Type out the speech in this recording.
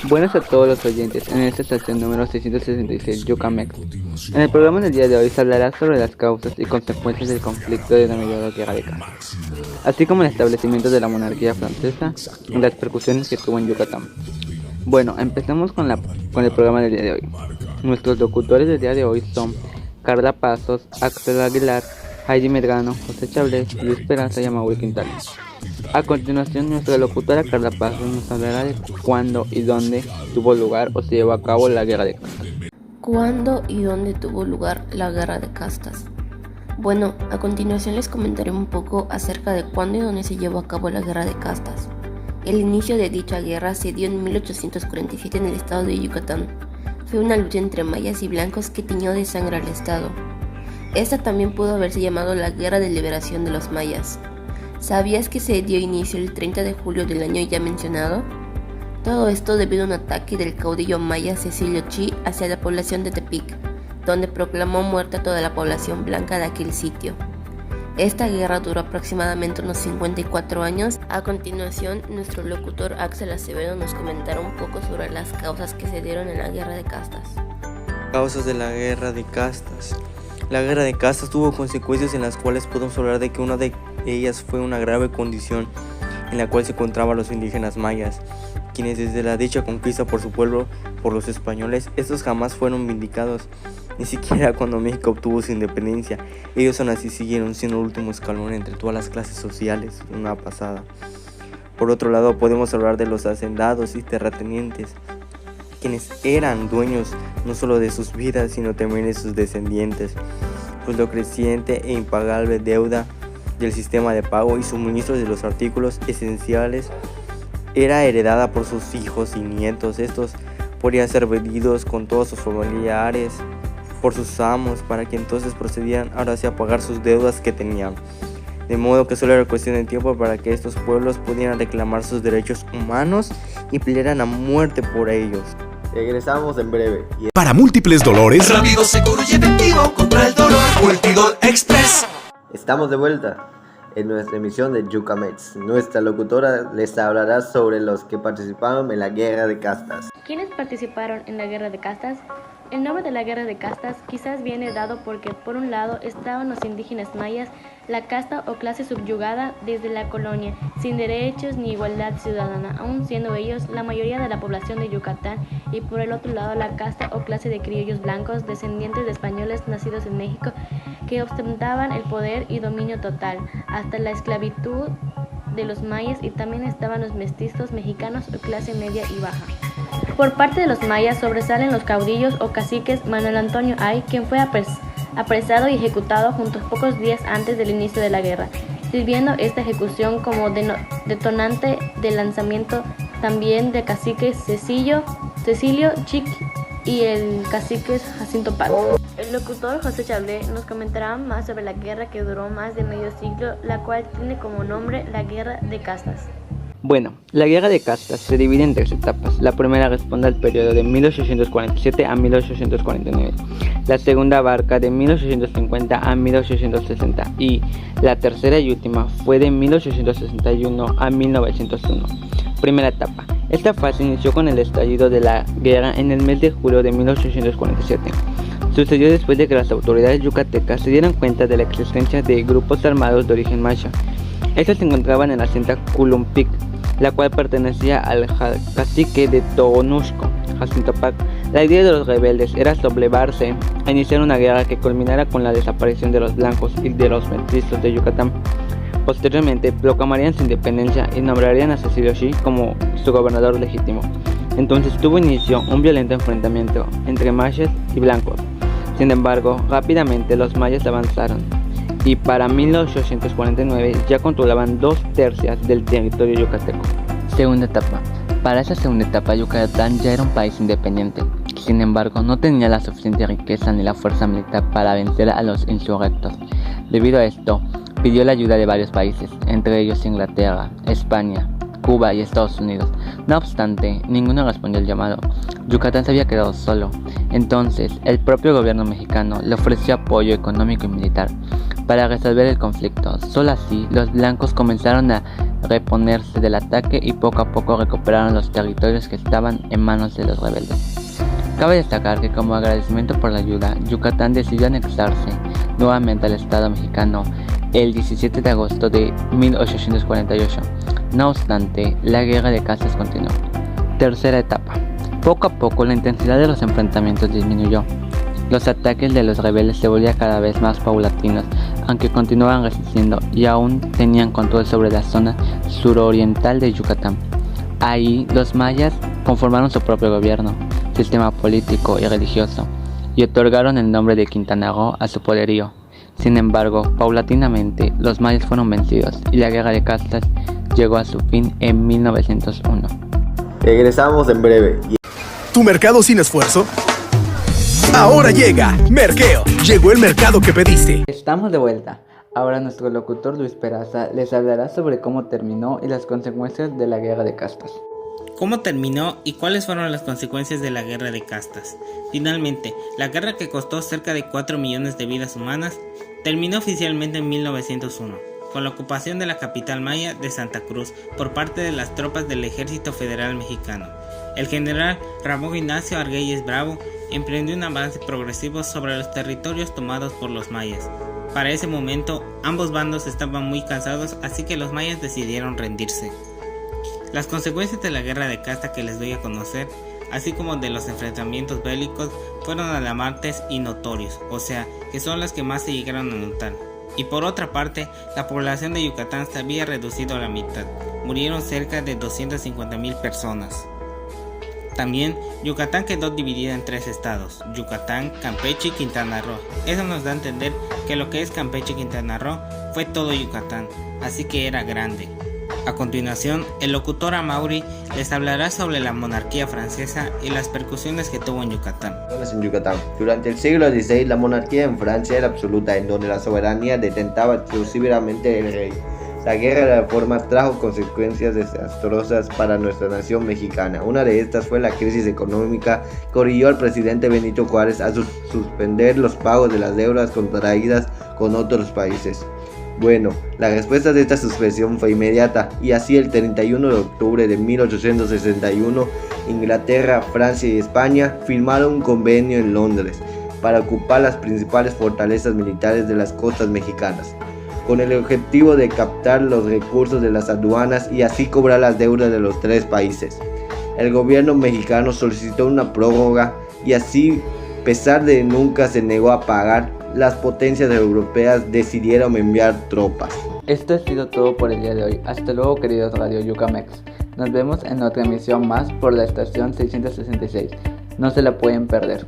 Buenas a todos los oyentes en esta estación número 666 Yucamex. En el programa del día de hoy se hablará sobre las causas y consecuencias del conflicto denominado Guerra de Castas, así como el establecimiento de la monarquía francesa y las repercusiones que tuvo en Yucatán. Bueno, empecemos con el programa del día de hoy. Nuestros locutores del día de hoy son Carla Pasos, Axel Aguilar, Heidi Medrano, José Chablés, Luis Peraza y Amaury Quintana. A continuación, nuestra locutora Carla Pasos nos hablará de cuándo y dónde tuvo lugar o se llevó a cabo la Guerra de Castas. ¿Cuándo y dónde tuvo lugar la Guerra de Castas? Bueno, a continuación les comentaré un poco acerca de cuándo y dónde se llevó a cabo la Guerra de Castas. El inicio de dicha guerra se dio en 1847 en el estado de Yucatán. Fue una lucha entre mayas y blancos que tiñó de sangre al estado. Esta también pudo haberse llamado la Guerra de Liberación de los Mayas. ¿Sabías que se dio inicio el 30 de julio del año ya mencionado? Todo esto debido a un ataque del caudillo maya Cecilio Chi hacia la población de Tepic, donde proclamó muerta a toda la población blanca de aquel sitio. Esta guerra duró aproximadamente unos 54 años. A continuación, nuestro locutor Axel Acevedo nos comentará un poco sobre las causas que se dieron en la Guerra de Castas. Causas de la Guerra de Castas. La Guerra de Castas tuvo consecuencias en las cuales podemos hablar de que una de ellas fue una grave condición en la cual se encontraban los indígenas mayas, quienes desde la dicha conquista por su pueblo por los españoles, estos jamás fueron vindicados, ni siquiera cuando México obtuvo su independencia. Ellos aún así siguieron siendo el último escalón entre todas las clases sociales, una pasada. Por otro lado, podemos hablar de los hacendados y terratenientes, quienes eran dueños no solo de sus vidas, sino también de sus descendientes, pues la creciente e impagable deuda del sistema de pago y suministro de los artículos esenciales era heredada por sus hijos y nietos. Estos podían ser vendidos con todos sus familiares por sus amos, para que entonces procedieran ahora sí a pagar sus deudas que tenían. De modo que solo era cuestión de tiempo para que estos pueblos pudieran reclamar sus derechos humanos y pelearan a muerte por ellos. Regresamos en breve. Para múltiples dolores, rápido, seguro y efectivo contra el dolor. Multidol Express. Estamos de vuelta en nuestra emisión de Yucamex. Nuestra locutora les hablará sobre los que participaron en la Guerra de Castas. ¿Quiénes participaron en la Guerra de Castas? El nombre de la Guerra de Castas quizás viene dado porque, por un lado, estaban los indígenas mayas, la casta o clase subyugada desde la colonia, sin derechos ni igualdad ciudadana, aun siendo ellos la mayoría de la población de Yucatán, y por el otro lado la casta o clase de criollos blancos, descendientes de españoles nacidos en México, que ostentaban el poder y dominio total, hasta la esclavitud de los mayas, y también estaban los mestizos mexicanos o clase media y baja. Por parte de los mayas sobresalen los caudillos o caciques Manuel Antonio Ay, quien fue apresado y ejecutado juntos pocos días antes del inicio de la guerra, sirviendo esta ejecución como detonante del lanzamiento también de cacique Cecilio Chic y el cacique Jacinto Paz. El locutor José Chablés nos comentará más sobre la guerra que duró más de medio siglo, la cual tiene como nombre la Guerra de Castas. Bueno, la Guerra de Castas se divide en tres etapas. La primera responde al periodo de 1847 a 1849, la segunda abarca de 1850 a 1860 y la tercera y última fue de 1861 a 1901. Primera etapa. Esta fase inició con el estallido de la guerra en el mes de julio de 1847. Sucedió después de que las autoridades yucatecas se dieran cuenta de la existencia de grupos armados de origen maya. Estos se encontraban en la hacienda Culumpic, la cual pertenecía al cacique de Tonusco, Jacinto Paz. La idea de los rebeldes era sublevarse e iniciar una guerra que culminara con la desaparición de los blancos y de los mestizos de Yucatán. Posteriormente proclamarían su independencia y nombrarían a Cecilio Chi como su gobernador legítimo. Entonces tuvo inicio un violento enfrentamiento entre mayas y blancos. Sin embargo, rápidamente los mayas avanzaron y para 1849 ya controlaban 2/3 del territorio yucateco. Segunda etapa. Para esa segunda etapa, Yucatán ya era un país independiente. Sin embargo, no tenía la suficiente riqueza ni la fuerza militar para vencer a los insurrectos. Debido a esto, pidió la ayuda de varios países, entre ellos Inglaterra, España, Cuba y Estados Unidos. No obstante, ninguno respondió al llamado. Yucatán se había quedado solo. Entonces, el propio gobierno mexicano le ofreció apoyo económico y militar para resolver el conflicto. Solo así, los blancos comenzaron a reponerse del ataque y poco a poco recuperaron los territorios que estaban en manos de los rebeldes. Cabe destacar que como agradecimiento por la ayuda, Yucatán decidió anexarse nuevamente al Estado mexicano el 17 de agosto de 1848. No obstante, la guerra de castas continuó. Tercera etapa. Poco a poco la intensidad de los enfrentamientos disminuyó. Los ataques de los rebeldes se volvían cada vez más paulatinos, aunque continuaban resistiendo y aún tenían control sobre la zona suroriental de Yucatán. Ahí los mayas conformaron su propio gobierno, sistema político y religioso, y otorgaron el nombre de Quintana Roo a su poderío. Sin embargo, paulatinamente los mayas fueron vencidos y la guerra de castas llegó a su fin en 1901. Regresamos en breve. ¿Tu mercado sin esfuerzo? Ahora llega Merkeo. Llegó el mercado que pediste. Estamos de vuelta. Ahora nuestro locutor Luis Peraza les hablará sobre cómo terminó y las consecuencias de la guerra de castas. ¿Cómo terminó y cuáles fueron las consecuencias de la guerra de castas? Finalmente, la guerra que costó cerca de 4 millones de vidas humanas terminó oficialmente en 1901, con la ocupación de la capital maya de Santa Cruz por parte de las tropas del Ejército Federal Mexicano. El general Ramón Ignacio Argüelles Bravo emprendió un avance progresivo sobre los territorios tomados por los mayas. Para ese momento, ambos bandos estaban muy cansados, así que los mayas decidieron rendirse. Las consecuencias de la guerra de casta que les doy a conocer, así como de los enfrentamientos bélicos, fueron alarmantes y notorios, o sea, que son las que más se llegaron a notar. Y por otra parte, la población de Yucatán se había reducido a la mitad, murieron cerca de 250,000 personas. También, Yucatán quedó dividida en 3 estados, Yucatán, Campeche y Quintana Roo. Eso nos da a entender que lo que es Campeche y Quintana Roo fue todo Yucatán, así que era grande. A continuación, el locutor Amaury les hablará sobre la monarquía francesa y las percusiones que tuvo en Yucatán. En Yucatán. Durante el siglo XVI, la monarquía en Francia era absoluta, en donde la soberanía detentaba exclusivamente el rey. La guerra de reformas trajo consecuencias desastrosas para nuestra nación mexicana. Una de estas fue la crisis económica que orilló al presidente Benito Juárez a suspender los pagos de las deudas contraídas con otros países. Bueno, la respuesta de esta suspensión fue inmediata y así el 31 de octubre de 1861, Inglaterra, Francia y España firmaron un convenio en Londres para ocupar las principales fortalezas militares de las costas mexicanas, con el objetivo de captar los recursos de las aduanas y así cobrar las deudas de los 3 países. El gobierno mexicano solicitó una prórroga y así, a pesar de nunca se negó a pagar, las potencias europeas decidieron enviar tropas. Esto ha sido todo por el día de hoy. Hasta luego, queridos Radio Yucamex. Nos vemos en otra emisión más por la estación 666. No se la pueden perder.